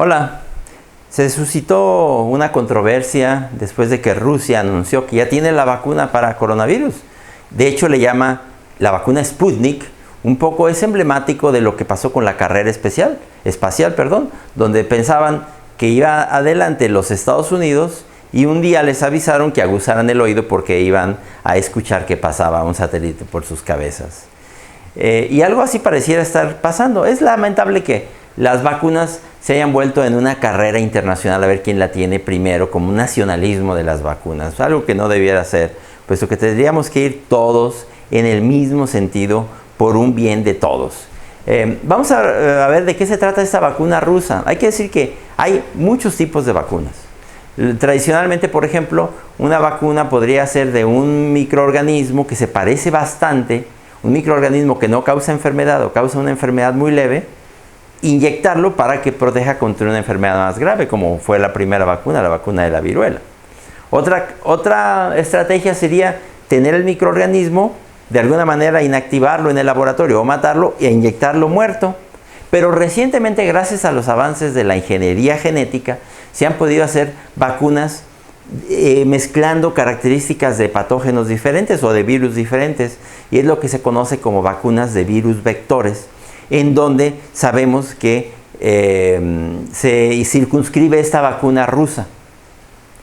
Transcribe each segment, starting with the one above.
Hola, se suscitó una controversia después de que Rusia anunció que ya tiene la vacuna para coronavirus. De hecho, le llama la vacuna Sputnik. Un poco es emblemático de lo que pasó con la carrera espacial, donde pensaban que iba adelante los Estados Unidos y un día les avisaron que aguzaran el oído porque iban a escuchar que pasaba un satélite por sus cabezas. Y algo así pareciera estar pasando. Es lamentable que las vacunas se hayan vuelto en una carrera internacional a ver quién la tiene primero, como un nacionalismo de las vacunas, algo que no debiera ser, puesto que tendríamos que ir todos en el mismo sentido por un bien de todos. Vamos a ver de qué se trata esta vacuna rusa. Hay que decir que hay muchos tipos de vacunas. Tradicionalmente, por ejemplo, una vacuna podría ser de un microorganismo que se parece bastante, un microorganismo que no causa enfermedad o causa una enfermedad muy leve, inyectarlo para que proteja contra una enfermedad más grave, como fue la primera vacuna, la vacuna de la viruela. Otra estrategia sería tener el microorganismo, de alguna manera inactivarlo en el laboratorio o matarlo e inyectarlo muerto. Pero recientemente, gracias a los avances de la ingeniería genética, se han podido hacer vacunas mezclando características de patógenos diferentes o de virus diferentes, y es lo que se conoce como vacunas de virus vectores, en donde sabemos que se circunscribe esta vacuna rusa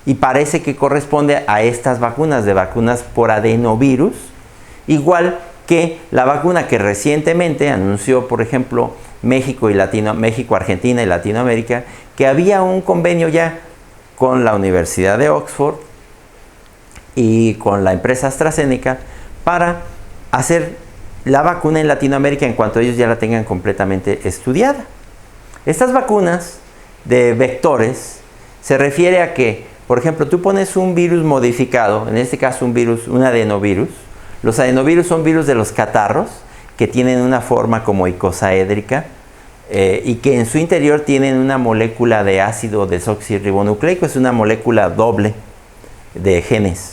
y parece que corresponde a estas vacunas por adenovirus, igual que la vacuna que recientemente anunció, por ejemplo, México, Argentina y Latinoamérica, que había un convenio ya con la Universidad de Oxford y con la empresa AstraZeneca para hacer la vacuna en Latinoamérica en cuanto ellos ya la tengan completamente estudiada. Estas vacunas de vectores se refiere a que, por ejemplo, tú pones un virus modificado, en este caso un adenovirus. Los adenovirus son virus de los catarros que tienen una forma como icosaédrica y que en su interior tienen una molécula de ácido desoxirribonucleico, es una molécula doble de genes.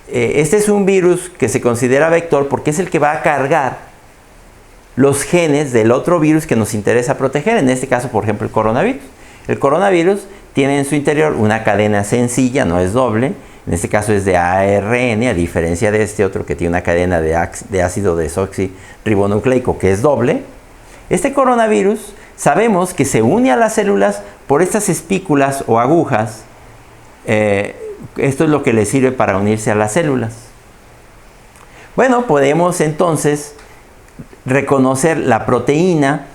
Este es un virus que se considera vector porque es el que va a cargar los genes del otro virus que nos interesa proteger, en este caso, por ejemplo, el coronavirus. El coronavirus tiene en su interior una cadena sencilla, no es doble, en este caso es de ARN, a diferencia de este otro que tiene una cadena de ácido desoxirribonucleico que es doble. Este coronavirus sabemos que se une a las células por estas espículas o agujas. Esto es lo que le sirve para unirse a las células. Bueno, podemos entonces reconocer la proteína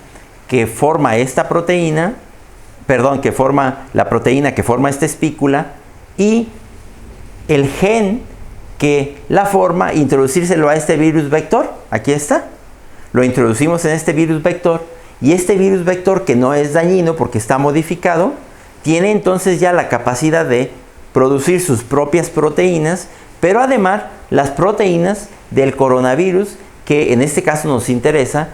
que forma esta proteína, que forma la proteína que forma esta espícula y el gen que la forma, introducírselo a este virus vector. Aquí está. Lo introducimos en este virus vector y este virus vector, que no es dañino porque está modificado, tiene entonces ya la capacidad de producir sus propias proteínas, pero además las proteínas del coronavirus, que en este caso nos interesa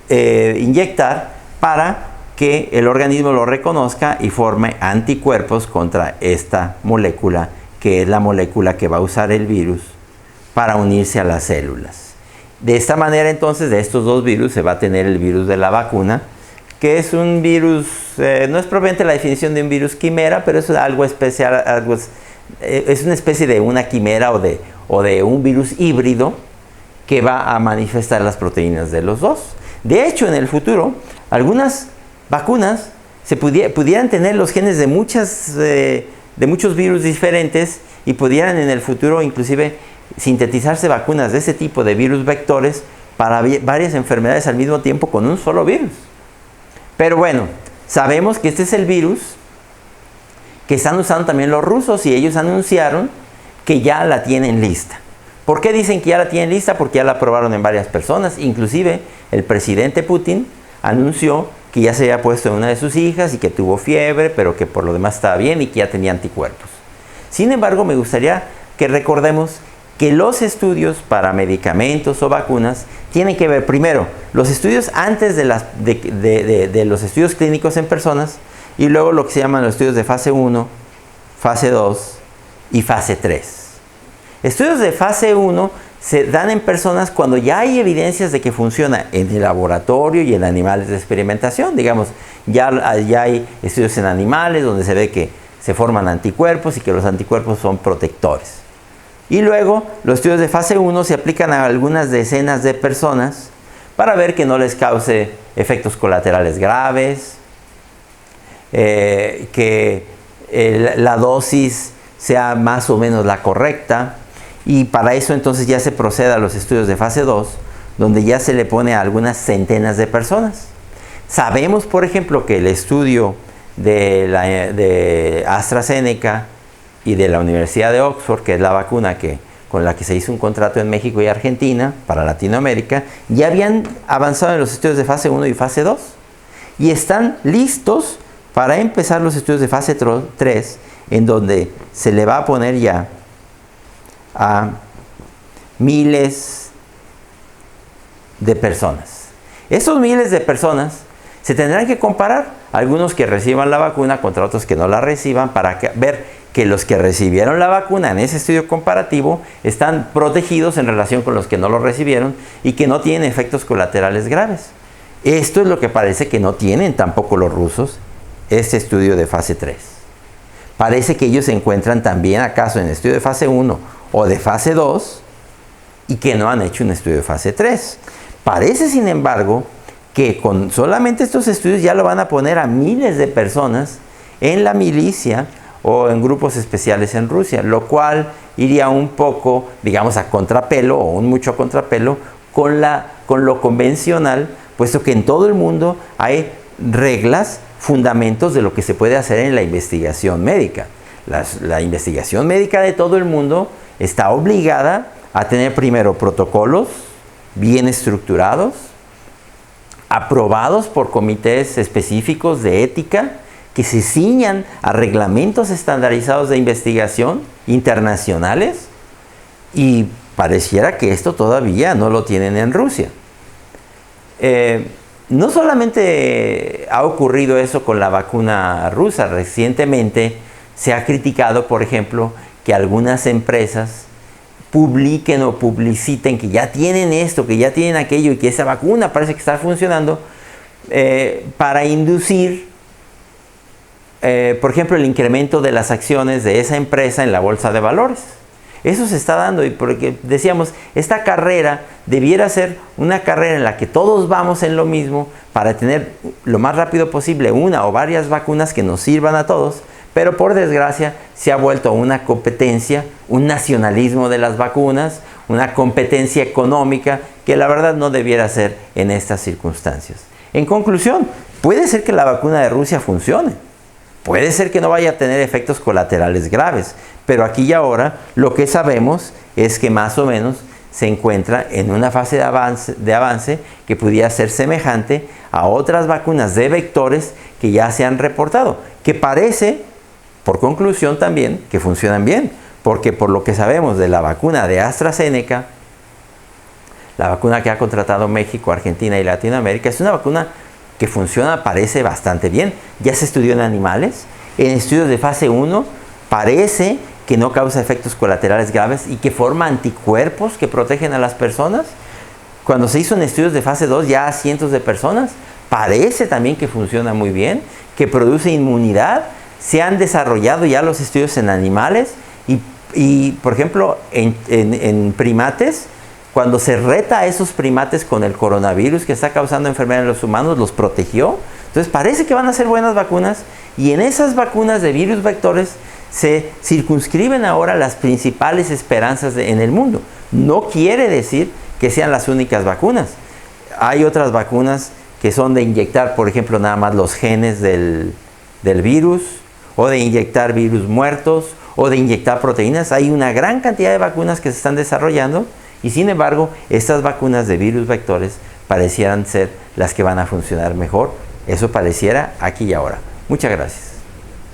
inyectar para que el organismo lo reconozca y forme anticuerpos contra esta molécula, que es la molécula que va a usar el virus para unirse a las células. De esta manera, entonces, de estos dos virus se va a tener el virus de la vacuna, que es un virus, no es propiamente la definición de un virus quimera, pero es algo especial, es una especie de una quimera o de un virus híbrido que va a manifestar las proteínas de los dos. De hecho, en el futuro, algunas vacunas pudieran tener los genes de muchos virus diferentes y pudieran en el futuro inclusive sintetizarse vacunas de ese tipo de virus vectores para varias enfermedades al mismo tiempo con un solo virus. Pero bueno, sabemos que este es el virus que están usando también los rusos y ellos anunciaron que ya la tienen lista. ¿Por qué dicen que ya la tienen lista? Porque ya la probaron en varias personas. Inclusive el presidente Putin anunció que ya se había puesto en una de sus hijas y que tuvo fiebre, pero que por lo demás estaba bien y que ya tenía anticuerpos. Sin embargo, me gustaría que recordemos que los estudios para medicamentos o vacunas tienen que ver primero los estudios antes de los estudios clínicos en personas y luego lo que se llaman los estudios de fase 1, fase 2 y fase 3. Estudios de fase 1 se dan en personas cuando ya hay evidencias de que funciona en el laboratorio y en animales de experimentación. Digamos, ya hay estudios en animales donde se ve que se forman anticuerpos y que los anticuerpos son protectores. Y luego, los estudios de fase 1 se aplican a algunas decenas de personas para ver que no les cause efectos colaterales graves, que la dosis sea más o menos la correcta, y para eso entonces ya se procede a los estudios de fase 2, donde ya se le pone a algunas centenas de personas. Sabemos, por ejemplo, que el estudio de AstraZeneca y de la Universidad de Oxford, que es la vacuna con la que se hizo un contrato en México y Argentina para Latinoamérica, ya habían avanzado en los estudios de fase 1 y fase 2 y están listos para empezar los estudios de fase 3, en donde se le va a poner ya a miles de personas. Esos miles de personas se tendrán que comparar, algunos que reciban la vacuna contra otros que no la reciban, para ver que los que recibieron la vacuna en ese estudio comparativo están protegidos en relación con los que no lo recibieron y que no tienen efectos colaterales graves. Esto es lo que parece que no tienen tampoco los rusos, este estudio de fase 3. Parece que ellos se encuentran también acaso en estudio de fase 1 o de fase 2 y que no han hecho un estudio de fase 3. Parece, sin embargo, que con solamente estos estudios ya lo van a poner a miles de personas en la milicia o en grupos especiales en Rusia, lo cual iría un poco, digamos, a contrapelo o un mucho a contrapelo con lo convencional, puesto que en todo el mundo hay reglas, fundamentos de lo que se puede hacer en la investigación médica. La investigación médica de todo el mundo está obligada a tener primero protocolos bien estructurados, aprobados por comités específicos de ética, que se ciñan a reglamentos estandarizados de investigación internacionales, y pareciera que esto todavía no lo tienen en Rusia. No solamente ha ocurrido eso con la vacuna rusa. Recientemente se ha criticado, por ejemplo, que algunas empresas publiquen o publiciten que ya tienen esto, que ya tienen aquello y que esa vacuna parece que está funcionando, para inducir, por ejemplo, el incremento de las acciones de esa empresa en la bolsa de valores. Eso se está dando, y porque decíamos, esta carrera debiera ser una carrera en la que todos vamos en lo mismo para tener lo más rápido posible una o varias vacunas que nos sirvan a todos, pero por desgracia se ha vuelto una competencia, un nacionalismo de las vacunas, una competencia económica que la verdad no debiera ser en estas circunstancias. En conclusión, puede ser que la vacuna de Rusia funcione, puede ser que no vaya a tener efectos colaterales graves, pero aquí y ahora lo que sabemos es que más o menos se encuentra en una fase de avance que pudiera ser semejante a otras vacunas de vectores que ya se han reportado, que parece, por conclusión también, que funcionan bien, porque por lo que sabemos de la vacuna de AstraZeneca, la vacuna que ha contratado México, Argentina y Latinoamérica, es una vacuna que funciona, parece bastante bien. Ya se estudió en animales, en estudios de fase 1, parece que no causa efectos colaterales graves y que forma anticuerpos que protegen a las personas. Cuando se hizo en estudios de fase 2 ya a cientos de personas, parece también que funciona muy bien, que produce inmunidad. Se han desarrollado ya los estudios en animales y por ejemplo, en primates, cuando se reta a esos primates con el coronavirus que está causando enfermedad en los humanos, los protegió. Entonces parece que van a ser buenas vacunas, y en esas vacunas de virus vectores se circunscriben ahora las principales esperanzas en el mundo. No quiere decir que sean las únicas vacunas. Hay otras vacunas que son de inyectar, por ejemplo, nada más los genes del virus, o de inyectar virus muertos, o de inyectar proteínas. Hay una gran cantidad de vacunas que se están desarrollando, y sin embargo, estas vacunas de virus vectores parecieran ser las que van a funcionar mejor. Eso pareciera aquí y ahora. Muchas gracias.